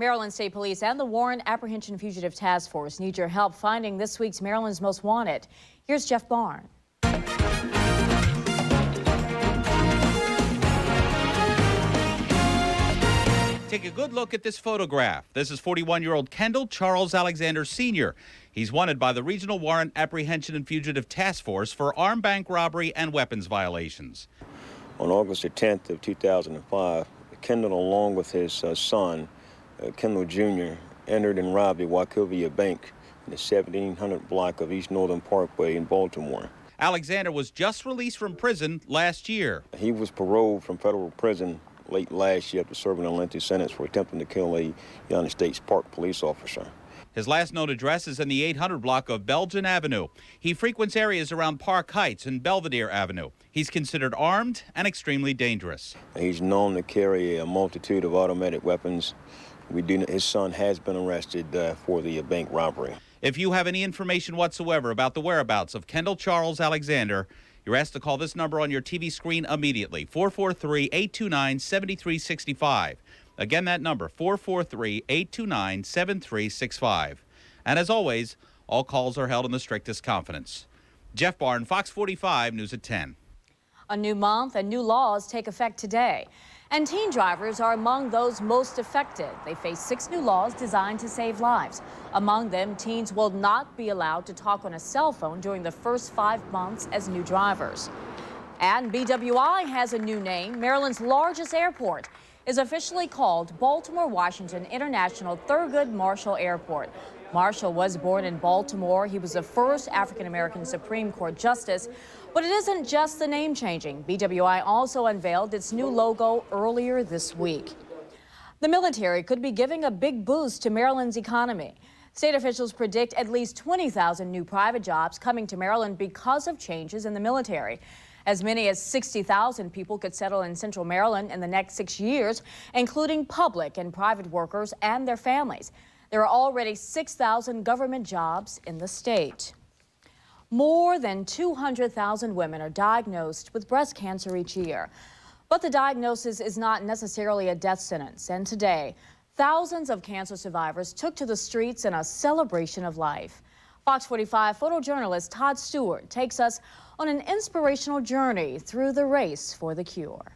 Maryland State Police and the Warrant Apprehension Fugitive Task Force need your help finding this week's Maryland's Most Wanted. Here's Jeff Barn. Take a good look at this photograph. This is 41-year-old Kendall Charles Alexander Sr. He's wanted by the Regional Warrant Apprehension and Fugitive Task Force for armed bank robbery and weapons violations. On August the 10th of 2005, Kendall, along with his son, Kendall Jr., entered and robbed a Wachovia bank in the 1700 block of East Northern Parkway in Baltimore. Alexander was just released from prison last year. He was paroled from federal prison late last year after serving a lengthy sentence for attempting to kill a United States Park police officer. His last known address is in the 800 block of Belgian Avenue. He frequents areas around Park Heights and Belvedere Avenue. He's considered armed and extremely dangerous. He's known to carry a multitude of automatic weapons. His son has been arrested for the bank robbery. If you have any information whatsoever about the whereabouts of Kendall Charles Alexander, you're asked to call this number on your TV screen immediately, 443-829-7365. Again, that number, 443-829-7365. And as always, all calls are held in the strictest confidence. Jeff Barn, Fox 45, News at 10. A new month and new laws take effect today. And teen drivers are among those most affected. They face 6 new laws designed to save lives. Among them, teens will not be allowed to talk on a cell phone during the first 5 months as new drivers. And BWI has a new name. Maryland's largest airport is officially called Baltimore Washington International Thurgood Marshall Airport. Marshall was born in Baltimore. He was the first African-American Supreme Court justice. But it isn't just the name changing. BWI also unveiled its new logo earlier this week. The military could be giving a big boost to Maryland's economy. State officials predict at least 20,000 new private jobs coming to Maryland because of changes in the military. As many as 60,000 people could settle in Central Maryland in the next 6 years, including public and private workers and their families. There are already 6,000 government jobs in the state. More than 200,000 women are diagnosed with breast cancer each year. But the diagnosis is not necessarily a death sentence. And today, thousands of cancer survivors took to the streets in a celebration of life. Fox 45 photojournalist Todd Stewart takes us on an inspirational journey through the race for the cure.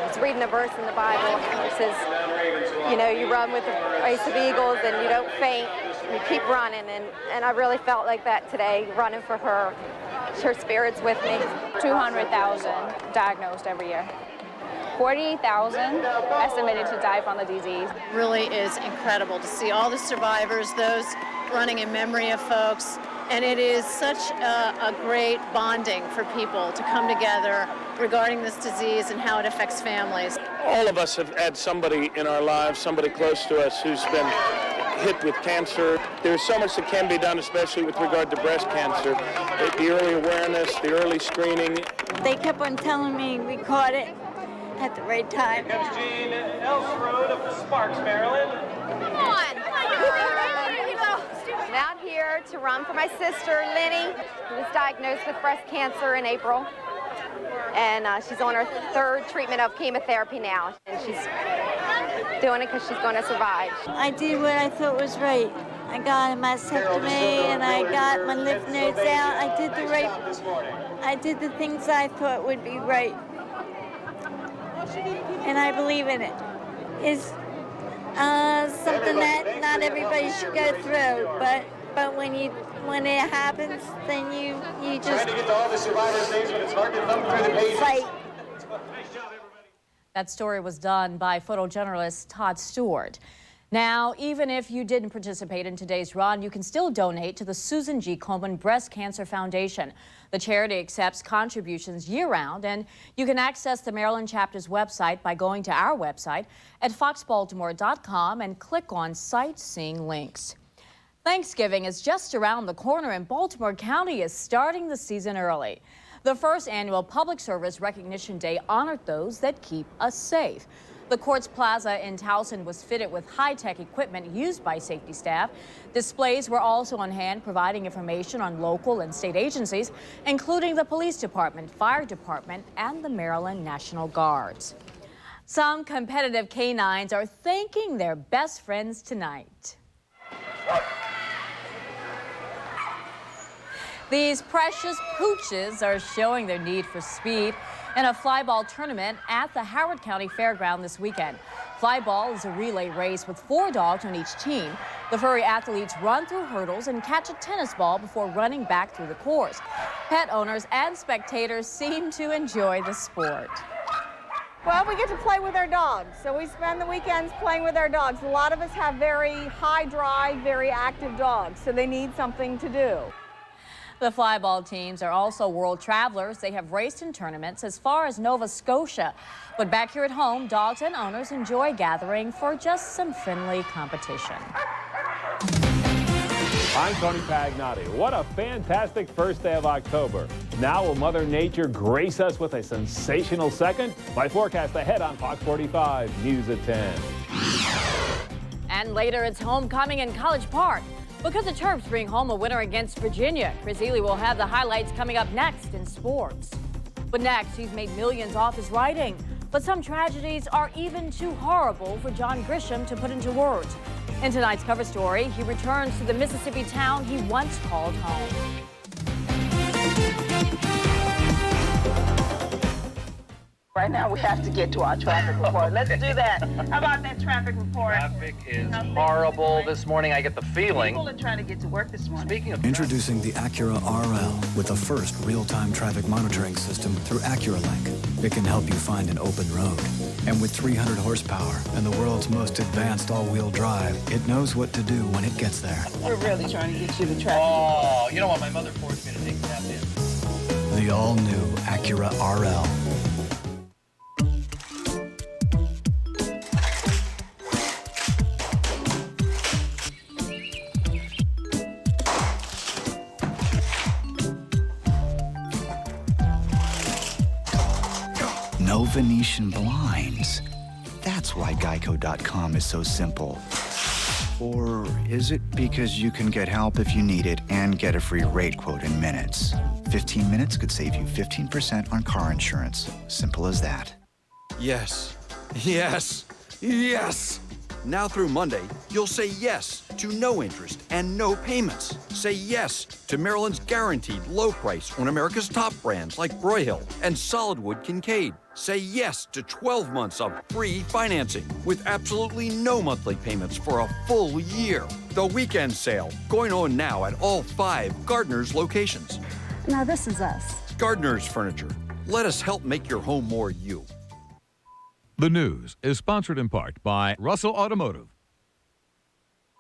It's reading a verse in the Bible. It says, you know, you run with a race of eagles and you don't faint. You keep running, and I really felt like that today, running for her. Her spirit's with me. 200,000 diagnosed every year. 48,000 estimated to die from the disease. Really is incredible to see all the survivors, those running in memory of folks, and it is such a great bonding for people to come together regarding this disease and how it affects families. All of us have had somebody in our lives, somebody close to us who's been hit with cancer. There's so much that can be done, especially with regard to breast cancer. The early awareness, the early screening. They kept on telling me we caught it at the right time. Comes Jean Elsrode of Sparks, Maryland. Come on. I'm out here to run for my sister, Lenny, who was diagnosed with breast cancer in April. And she's on her 3rd treatment of chemotherapy now. And she's doing it because she's going to survive. I did what I thought was right. I got a mastectomy and I got my lymph nodes out. I did the things I thought would be right. And I believe in it. It's something that not everybody should go through, but when it happens, then you just fight. That story was done by photojournalist Todd Stewart. Now, even if you didn't participate in today's run, you can still donate to the Susan G. Komen Breast Cancer Foundation. The charity accepts contributions year-round, and you can access the Maryland chapter's website by going to our website at foxbaltimore.com and click on sightseeing links. Thanksgiving is just around the corner, and Baltimore County is starting the season early. The first annual Public Service Recognition Day honored those that keep us safe. The court's plaza in Towson was fitted with high-tech equipment used by safety staff. Displays were also on hand providing information on local and state agencies, including the police department, fire department, and the Maryland National Guards. Some competitive canines are thanking their best friends tonight. These precious pooches are showing their need for speed in a flyball tournament at the Howard County Fairground this weekend. Flyball is a relay race with 4 dogs on each team. The furry athletes run through hurdles and catch a tennis ball before running back through the course. Pet owners and spectators seem to enjoy the sport. Well, we get to play with our dogs, so we spend the weekends playing with our dogs. A lot of us have very high drive, very active dogs, so they need something to do. The flyball teams are also world travelers. They have raced in tournaments as far as Nova Scotia. But back here at home, dogs and owners enjoy gathering for just some friendly competition. I'm Tony Pagnotti. What a fantastic first day of October. Now will Mother Nature grace us with a sensational second? My forecast ahead on Fox 45 News at 10. And later, it's homecoming in College Park. Because the Terps bring home a winner against Virginia, Chris Ely will have the highlights coming up next in sports. But next, he's made millions off his writing. But some tragedies are even too horrible for John Grisham to put into words. In tonight's cover story, he returns to the Mississippi town he once called home. Right now, we have to get to our traffic report. Let's do that. How about that traffic report? Traffic is horrible this morning. I get the feeling. People are trying to get to work this morning. Speaking of Introducing the Acura RL with the first real-time traffic monitoring system through AcuraLink. It can help you find an open road. And with 300 horsepower and the world's most advanced all-wheel drive, it knows what to do when it gets there. We're really trying to get you the traffic. Oh, you know what? My mother forced me to take that in. The all-new Acura RL. No Venetian blinds. That's why Geico.com is so simple. Or is it because you can get help if you need it and get a free rate quote in minutes? 15 minutes could save you 15% on car insurance. Simple as that. Yes, yes, yes! Now through Monday, you'll say yes to no interest and no payments. Say yes to Maryland's guaranteed low price on America's top brands like Broyhill and Solidwood Kincaid. Say yes to 12 months of free financing with absolutely no monthly payments for a full year. The weekend sale going on now at all 5 Gardner's locations. Now this is us. Gardner's Furniture. Let us help make your home more you. The news is sponsored in part by Russell Automotive.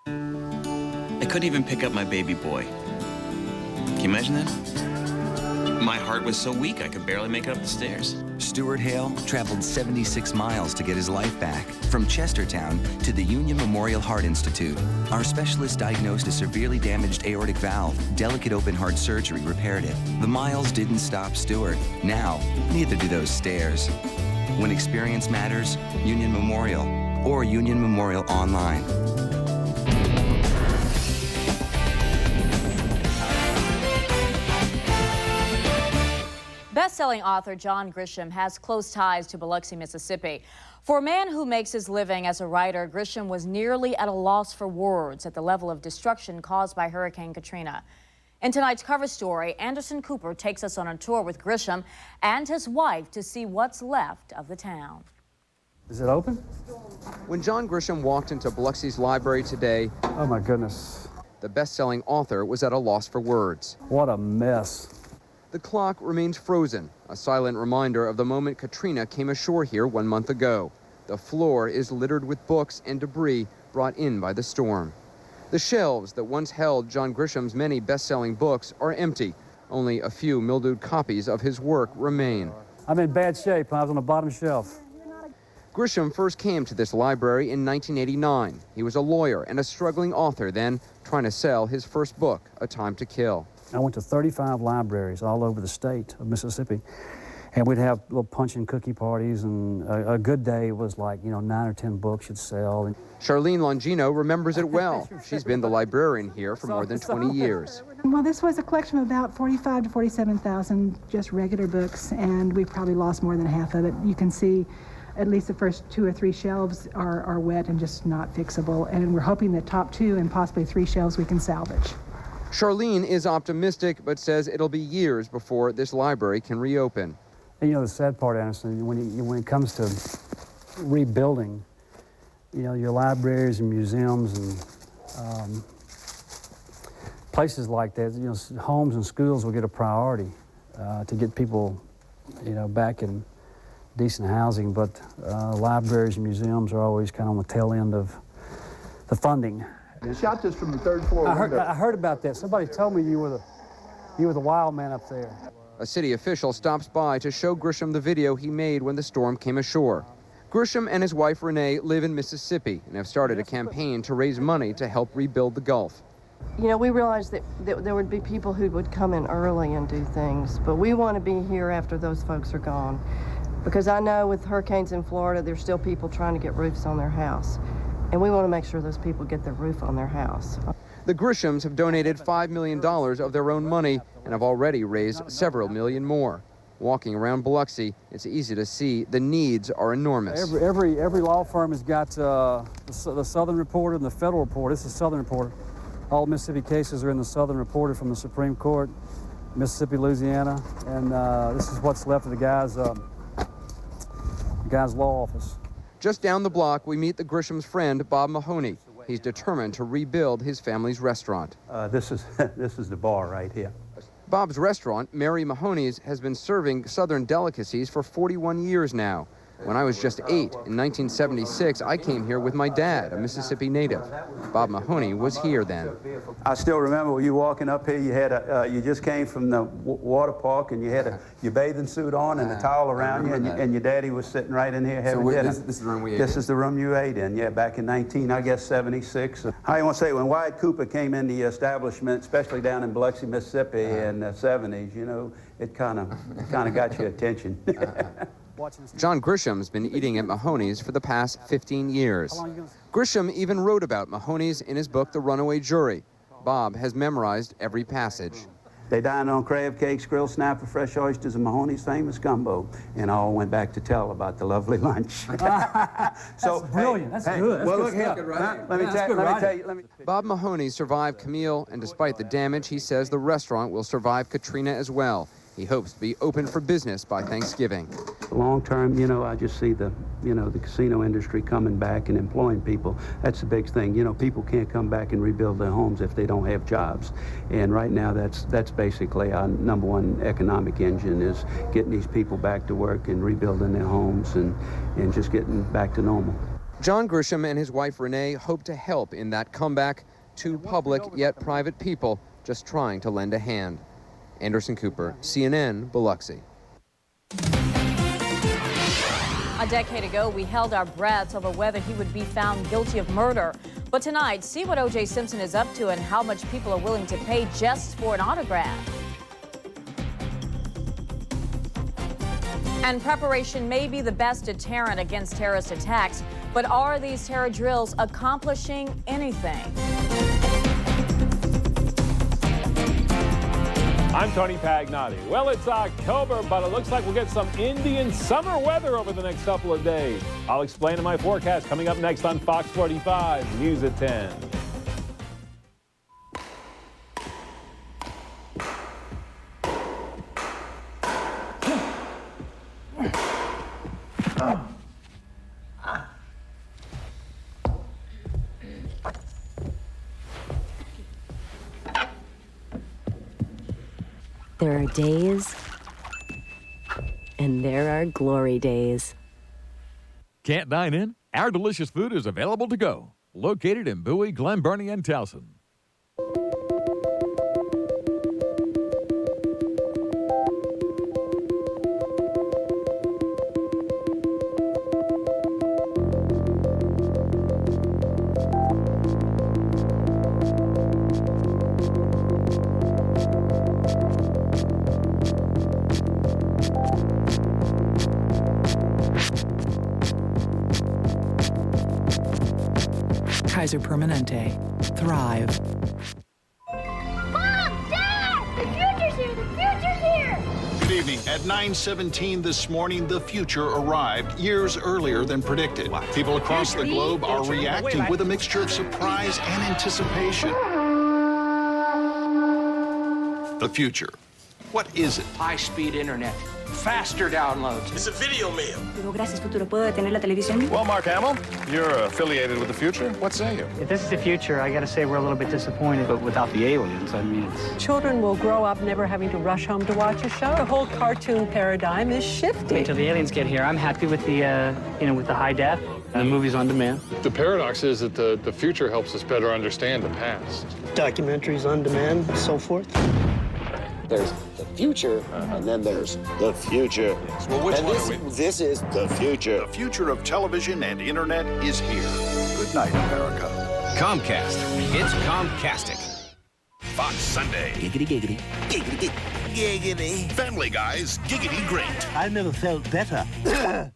I couldn't even pick up my baby boy. Can you imagine that? My heart was so weak I could barely make it up the stairs. Stuart Hale traveled 76 miles to get his life back, from Chestertown to the Union Memorial Heart Institute. Our specialist diagnosed a severely damaged aortic valve. Delicate open heart surgery repaired it. The miles didn't stop Stuart. Now, neither do those stairs. When experience matters, Union Memorial or Union Memorial Online. Best-selling author John Grisham has close ties to Biloxi, Mississippi. For a man who makes his living as a writer, Grisham was nearly at a loss for words at the level of destruction caused by Hurricane Katrina. In tonight's cover story, Anderson Cooper takes us on a tour with Grisham and his wife to see what's left of the town. Is it open? When John Grisham walked into Biloxi's library today, oh my goodness, the best-selling author was at a loss for words. What a mess. The clock remains frozen, a silent reminder of the moment Katrina came ashore here 1 month ago. The floor is littered with books and debris brought in by the storm. The shelves that once held John Grisham's many best-selling books are empty. Only a few mildewed copies of his work remain. I'm in bad shape. I was on the bottom shelf. Grisham first came to this library in 1989. He was a lawyer and a struggling author then, trying to sell his first book, A Time to Kill. I went to 35 libraries all over the state of Mississippi, And we'd have little punch and cookie parties, and a good day was like, 9 or 10 books you'd sell. And Charlene Longino remembers it well. She's been the librarian here for more than 20 years. Well, this was a collection of about 45 to 47,000 just regular books, and we probably lost more than half of it. You can see at least the first 2 or 3 shelves are wet and just not fixable, and we're hoping the top 2 and possibly 3 shelves we can salvage. Charlene is optimistic, but says it'll be years before this library can reopen. And, the sad part, Anderson, when it comes to rebuilding, your libraries and museums and places like that, homes and schools will get a priority to get people, back in decent housing, but libraries and museums are always kind of on the tail end of the funding. They shot this from the 3rd floor window. I heard about that. Somebody told me you were the wild man up there. A city official stops by to show Grisham the video he made when the storm came ashore. Grisham and his wife Renee live in Mississippi and have started a campaign to raise money to help rebuild the Gulf. We realized that there would be people who would come in early and do things, but we want to be here after those folks are gone. Because I know with hurricanes in Florida, there's still people trying to get roofs on their house. And we want to make sure those people get their roof on their house. The Grishams have donated $5 million of their own money and have already raised several million more. Walking around Biloxi, it's easy to see the needs are enormous. Every law firm has got the Southern Reporter and the Federal Reporter. This is Southern Reporter. All Mississippi cases are in the Southern Reporter from the Supreme Court, Mississippi, Louisiana, and this is what's left of the guy's law office. Just down the block, we meet the Grisham's friend, Bob Mahoney. He's determined to rebuild his family's restaurant. This is the bar right here. Bob's restaurant, Mary Mahoney's, has been serving Southern delicacies for 41 years now. When I was just 8, in 1976, I came here with my dad, a Mississippi native. Bob Mahoney was here then. I still remember when you walking up here, you had you just came from the water park and you had your bathing suit on and a towel around you, and your daddy was sitting right in here having dinner. This is the room we ate in? This is the room you ate in, yeah, back in 76. I want to say, when Wyatt Cooper came in the establishment, especially down in Biloxi, Mississippi in the 70s, it kind of got your attention. John Grisham's been eating at Mahoney's for the past 15 years. Grisham even wrote about Mahoney's in his book, The Runaway Jury. Bob has memorized every passage. They dined on crab cakes, grilled snapper, fresh oysters, and Mahoney's famous gumbo, and all went back to tell about the lovely lunch. That's brilliant. That's good. Well, look here. Let me tell you. Bob Mahoney survived Camille, and despite the damage, he says the restaurant will survive Katrina as well. He hopes to be open for business by Thanksgiving. Long term, I just see the casino industry coming back and employing people. That's the big thing. People can't come back and rebuild their homes if they don't have jobs. And right now, that's basically our number one economic engine, is getting these people back to work and rebuilding their homes and just getting back to normal. John Grisham and his wife Renee hope to help in that comeback. 2 public yet private people just trying to lend a hand. Anderson Cooper, CNN, Biloxi. A decade ago, we held our breaths over whether he would be found guilty of murder. But tonight, see what O.J. Simpson is up to and how much people are willing to pay just for an autograph. And preparation may be the best deterrent against terrorist attacks, but are these terror drills accomplishing anything? I'm Tony Pagnotti. Well, it's October, but it looks like we'll get some Indian summer weather over the next couple of days. I'll explain in my forecast coming up next on Fox 45 News at 10. There are days, and there are glory days. Can't dine in? Our delicious food is available to go. Located in Bowie, Glen Burnie, and Towson. Kaiser Permanente. Thrive. Mom! Dad! The future's here! The future's here! Good evening. At 9:17 this morning, the future arrived years earlier than predicted. People across the globe are reacting with a mixture of surprise and anticipation. The future. What is it? High-speed internet. Faster downloads. It's a video meal. Gracias, futuro. ¿Puedo detener la televisión? Well, Mark Hamill, you're affiliated with the future. What say you? If this is the future, I gotta say we're a little bit disappointed, but without the aliens, I mean, it's... Children will grow up never having to rush home to watch a show. The whole cartoon paradigm is shifting. Until the aliens get here, I'm happy with the, with the high def and the movies on demand. The paradox is that the future helps us better understand the past. Documentaries on demand, and so forth. There's the future, and then there's the future. Well, which one are we? This is the future. The future of television and internet is here. Good night, America. Comcast. It's Comcastic. Fox Sunday. Giggity, giggity. Giggity, giggity. Family Guy's Giggity Great. I've never felt better.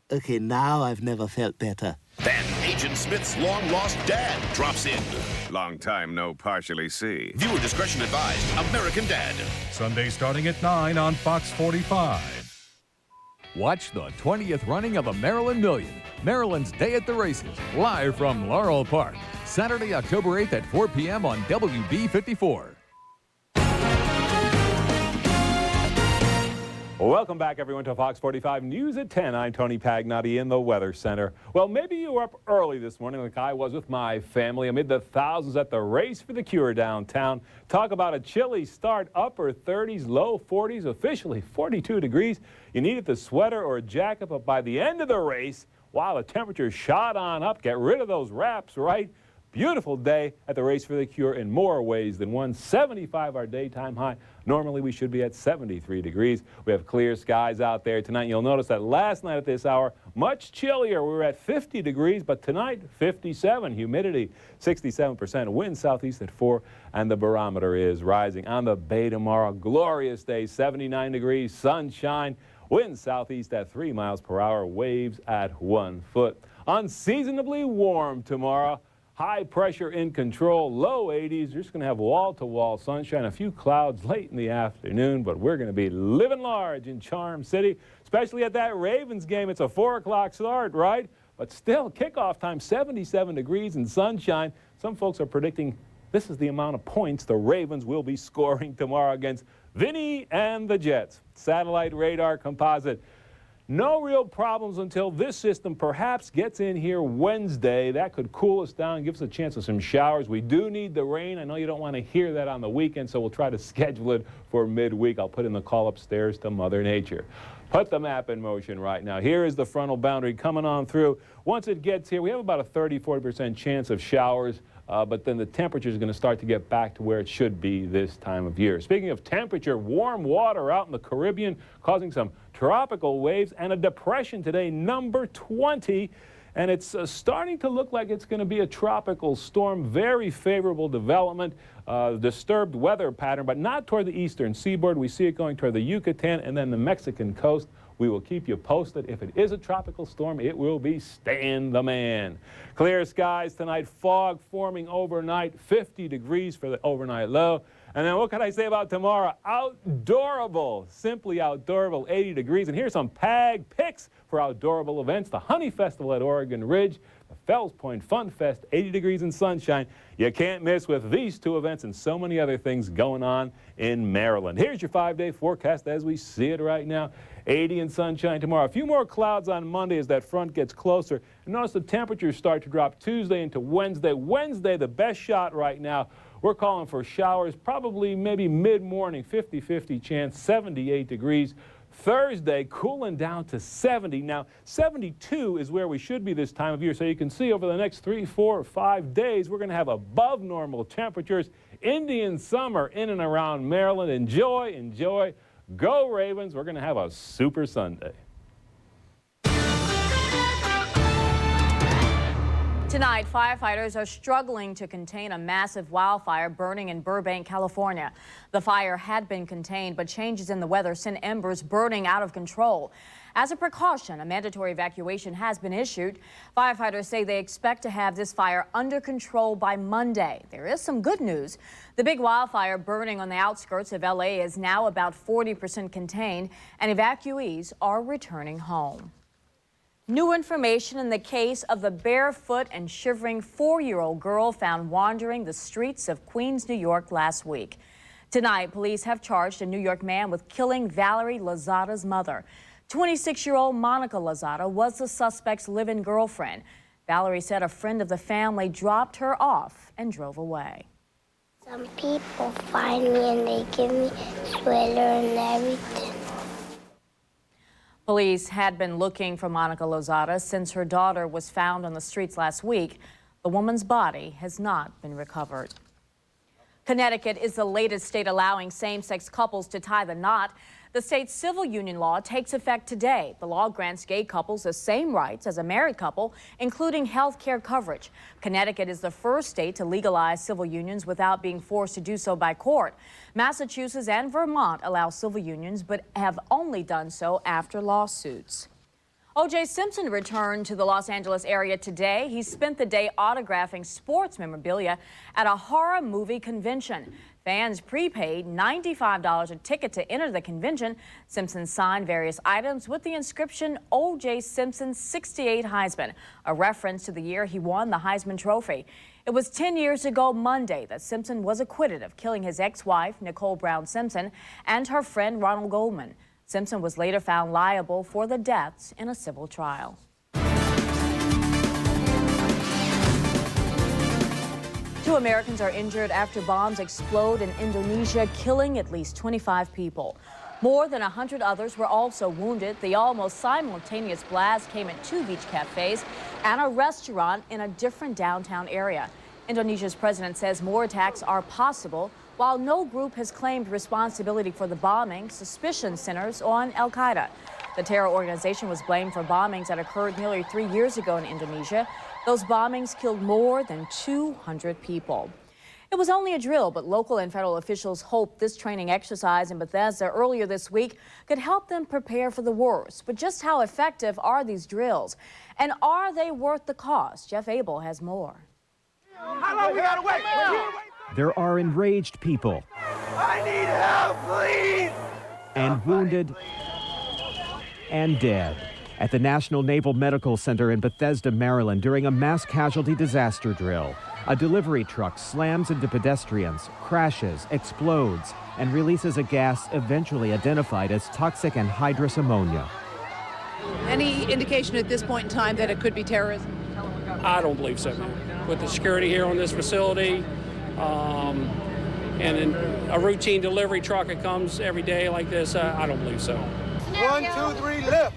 Okay, now I've never felt better. Then Agent Smith's long-lost dad drops in. Long time no partially see. Viewer discretion advised. American Dad. Sunday starting at 9 on Fox 45. Watch the 20th running of the Maryland Million, Maryland's Day at the Races, live from Laurel Park, Saturday, October 8th at 4 p.m. on WB 54. Welcome back, everyone, to Fox 45 News at 10. I'm Tony Pagnotti in the Weather Center. Well, maybe you were up early this morning like I was with my family amid the thousands at the Race for the Cure downtown. Talk about a chilly start, upper 30s, low 40s, officially 42 degrees. You needed the sweater or a jacket, but by the end of the race, wow, the temperature shot on up. Get rid of those wraps, right? Beautiful day at the Race for the Cure in more ways than one. 75 our daytime high. Normally we should be at 73 degrees. We have clear skies out there tonight. You'll notice that last night at this hour, much chillier. We were at 50 degrees, but tonight 57. Humidity 67%. Wind southeast at 4, and the barometer is rising. On the bay tomorrow, glorious day, 79 degrees, sunshine. Wind southeast at 3 miles per hour. Waves at 1 foot. Unseasonably warm tomorrow. High pressure in control, low 80s. You're just going to have wall-to-wall sunshine, a few clouds late in the afternoon, but we're going to be living large in Charm City, especially at that Ravens game. It's a 4 o'clock start, right? But still, kickoff time, 77 degrees and sunshine. Some folks are predicting this is the amount of points the Ravens will be scoring tomorrow against Vinny and the Jets. Satellite radar composite. No real problems until this system perhaps gets in here Wednesday. That could cool us down, give us a chance of some showers. We do need the rain. I know you don't want to hear that on the weekend, so we'll try to schedule it for midweek. I'll put in the call upstairs to Mother Nature. Put the map in motion right now. Here is the frontal boundary coming on through. Once it gets here, we have about a 30-40% chance of showers. But then the temperature is going to start to get back to where it should be this time of year. Speaking of temperature, warm water out in the Caribbean causing some tropical waves and a depression today, number 20. And it's starting to look like it's going to be a tropical storm. Very favorable development, disturbed weather pattern, but not toward the eastern seaboard. We see it going toward the Yucatan and then the Mexican coast. We will keep you posted. If it is a tropical storm, it will be Stan the Man. Clear skies tonight, fog forming overnight, 50 degrees for the overnight low. And then what can I say about tomorrow? Outdoorable, simply outdoorable, 80 degrees. And here's some PAG picks for outdoorable events. The Honey Festival at Oregon Ridge, the Fells Point Fun Fest, 80 degrees and sunshine. You can't miss with these two events and so many other things going on in Maryland. Here's your 5-day forecast as we see it right now. 80 and sunshine tomorrow. A few more clouds on Monday as that front gets closer. And notice the temperatures start to drop Tuesday into Wednesday. Wednesday, the best shot right now. We're calling for showers probably maybe mid-morning, 50-50 chance, 78 degrees. Thursday, cooling down to 70. Now, 72 is where we should be this time of year. So you can see over the next 3, 4, or 5 days, we're going to have above normal temperatures. Indian summer in and around Maryland. Enjoy, enjoy. Go Ravens. We're going to have a super Sunday. Tonight, firefighters are struggling to contain a massive wildfire burning in Burbank, California. The fire had been contained, but changes in the weather sent embers burning out of control. As a precaution, a mandatory evacuation has been issued. Firefighters say they expect to have this fire under control by Monday. There is some good news. The big wildfire burning on the outskirts of LA is now about 40% contained, and evacuees are returning home. New information in the case of the barefoot and shivering 4-year-old girl found wandering the streets of Queens, New York last week. Tonight, police have charged a New York man with killing Valerie Lozada's mother. 26-year-old Monica Lozada was the suspect's live-in girlfriend. Valerie said a friend of the family dropped her off and drove away. Some people find me and they give me sweater and everything. Police had been looking for Monica Lozada since her daughter was found on the streets last week. The woman's body has not been recovered. Connecticut is the latest state allowing same-sex couples to tie the knot. The state's civil union law takes effect today. The law grants gay couples the same rights as a married couple, including health care coverage. Connecticut is the first state to legalize civil unions without being forced to do so by court. Massachusetts and Vermont allow civil unions, but have only done so after lawsuits. O.J. Simpson returned to the Los Angeles area today. He spent the day autographing sports memorabilia at a horror movie convention. Fans prepaid $95 a ticket to enter the convention. Simpson signed various items with the inscription O.J. Simpson 68 Heisman, a reference to the year he won the Heisman Trophy. It was 10 years ago Monday that Simpson was acquitted of killing his ex-wife, Nicole Brown Simpson, and her friend Ronald Goldman. Simpson was later found liable for the deaths in a civil trial. 2 Americans are injured after bombs explode in Indonesia, killing at least 25 people. More than 100 others were also wounded. The almost simultaneous blast came at 2 beach cafes and a restaurant in a different downtown area. Indonesia's president says more attacks are possible. While no group has claimed responsibility for the bombing, suspicion centers on al-Qaeda. The terror organization was blamed for bombings that occurred nearly 3 years ago in Indonesia. Those bombings killed more than 200 people. It was only a drill, but local and federal officials hope this training exercise in Bethesda earlier this week could help them prepare for the worst. But just how effective are these drills? And are they worth the cost? Jeff Abel has more. How long we gotta wait? There are enraged people. I need help, please! And wounded and dead at the National Naval Medical Center in Bethesda, Maryland during a mass casualty disaster drill. A delivery truck slams into pedestrians, crashes, explodes, and releases a gas eventually identified as toxic anhydrous ammonia. Any indication at this point in time that it could be terrorism? I don't believe so. With the security here on this facility, and in a routine delivery truck that comes every day like this, I don't believe so. 1, 2, 3, lift.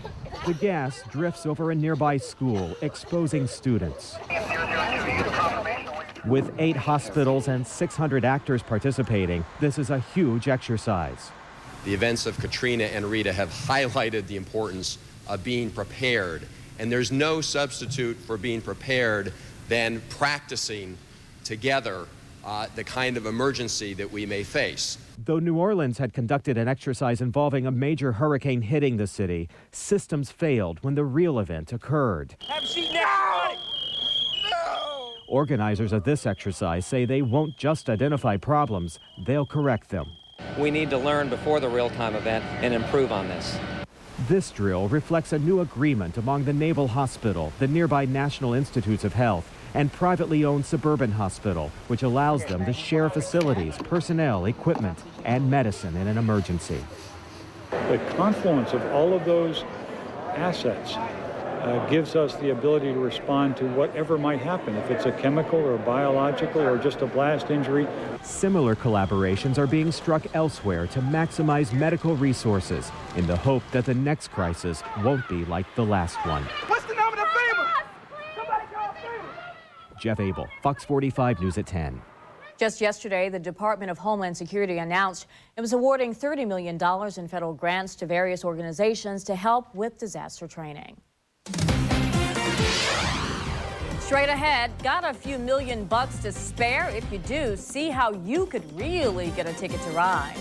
The gas drifts over a nearby school, exposing students. With 8 hospitals and 600 actors participating, this is a huge exercise. The events of Katrina and Rita have highlighted the importance of being prepared, and there's no substitute for being prepared than practicing together the kind of emergency that we may face. Though New Orleans had conducted an exercise involving a major hurricane hitting the city, systems failed when the real event occurred. Have a seat now! No! Organizers of this exercise say they won't just identify problems, they'll correct them. We need to learn before the real-time event and improve on this. This drill reflects a new agreement among the Naval Hospital, the nearby National Institutes of Health, and privately owned Suburban Hospital, which allows them to share facilities, personnel, equipment, and medicine in an emergency. The confluence of all of those assets gives us the ability to respond to whatever might happen, if it's a chemical or biological or just a blast injury. Similar collaborations are being struck elsewhere to maximize medical resources in the hope that the next crisis won't be like the last one. What's the number of FEMA? Somebody call FEMA. Jeff Abel, Fox 45 News at 10. Just yesterday, the Department of Homeland Security announced it was awarding $30 million in federal grants to various organizations to help with disaster training. Straight ahead, got a few $1,000,000 to spare? If you do, see how you could really get a ticket to ride.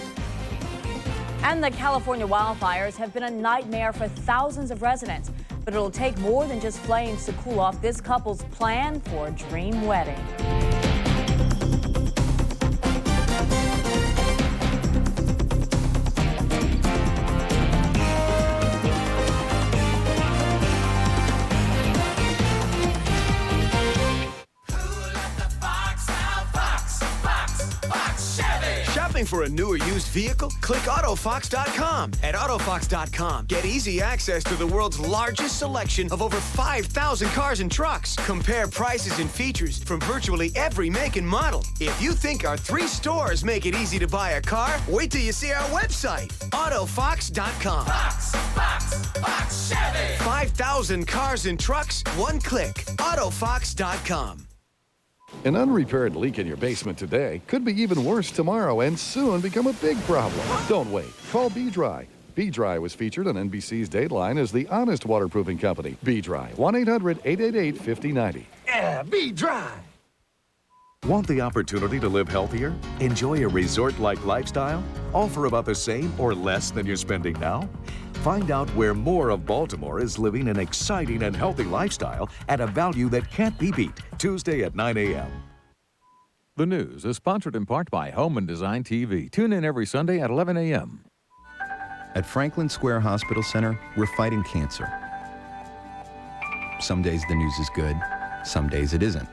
And the California wildfires have been a nightmare for thousands of residents, but it'll take more than just flames to cool off this couple's plan for a dream wedding. Shopping for a new or used vehicle? Click Autofox.com. At Autofox.com, get easy access to the world's largest selection of over 5,000 cars and trucks. Compare prices and features from virtually every make and model. If you think our 3 stores make it easy to buy a car, wait till you see our website, Autofox.com. Fox, Chevy. 5,000 cars and trucks, one click. Autofox.com. An unrepaired leak in your basement today could be even worse tomorrow and soon become a big problem. Don't wait. Call B-Dry. B-Dry was featured on NBC's Dateline as the honest waterproofing company. B-Dry, 1-800-888-5090. Yeah, B-Dry. Want the opportunity to live healthier? Enjoy a resort-like lifestyle? All for about the same or less than you're spending now? Find out where more of Baltimore is living an exciting and healthy lifestyle at a value that can't be beat. Tuesday at 9 a.m. The news is sponsored in part by Home and Design TV. Tune in every Sunday at 11 a.m. At Franklin Square Hospital Center, we're fighting cancer. Some days the news is good, some days it isn't.